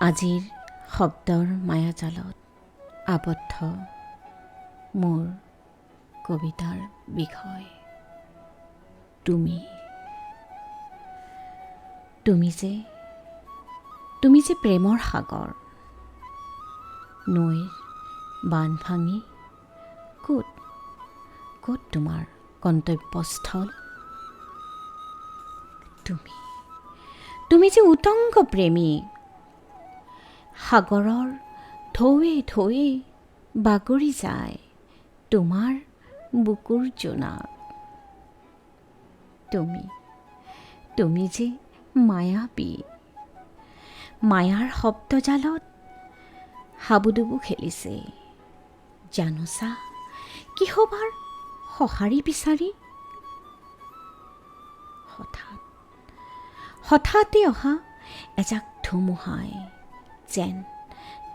আজিৰ শব্দৰ মায়াজালত আবদ্ধ মোৰ কবিতাৰ বিষয় তুমি যে প্ৰেমৰ সাগৰ নৈৰ বান্ধ ভাঙি ক'ত তোমাৰ গন্তব্যস্থল তুমি যে উতংগ প্ৰেমী সাগৰৰ ঢৌৱে ঢৌৱে বাগৰি যায় তোমাৰ বুকুৰ জোনাক তুমি যে মায়াবী মায়াৰ শব্দজালত হাবুডুবু খেলিছে জানোচা কিহবাৰ সঁহাৰি বিচাৰি হঠাতে অহা এজাক ধুমুহাই যেন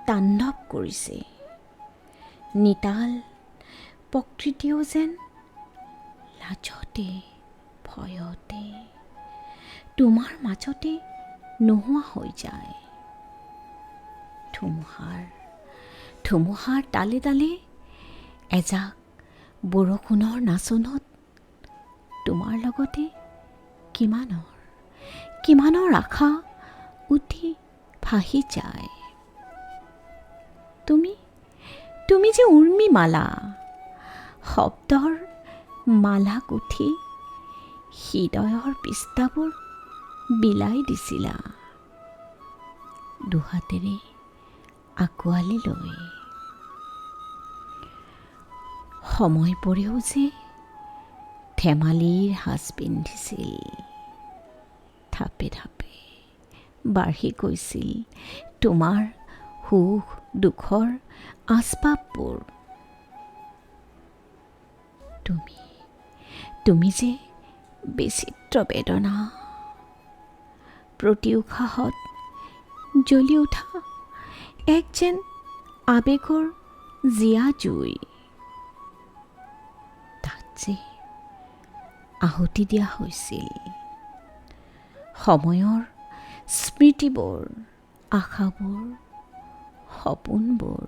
তাণ্ডৱ কৰিছে নিতাল প্ৰকৃতিও যেন লাজতে ভয়তে তোমাৰ মাজতে নোহোৱা হৈ যায় ধুমুহাৰ তালে তালে এজাক বৰষুণৰ নাচনত তোমাৰ লগতে কিমানৰ আশা উঠি ভাহি যায় তুমি যে উৰ্মিমালা শব্দৰ মালা গুঠি হৃদয়ৰ পৃষ্ঠাবোৰ বিলাই দিছিলা দুহাতেৰে আঁকোৱালি লৈ সময়বোৰেও যে ধেমালিৰ সাজ পিন্ধিছিল ধাপে ধাপে বাঢ়ি গৈছিল তোমাৰ সুখ দুখৰ আচবাববোৰ তুমি যে বিচিত্ৰ বেদনা প্ৰতি উশাহত জ্বলি উঠা এক যেন আবেগৰ জীয়া জুই তাত যে আহুতি দিয়া হৈছিল সময়ৰ স্মৃতিবোৰ আশাবোৰ সপোনবোৰ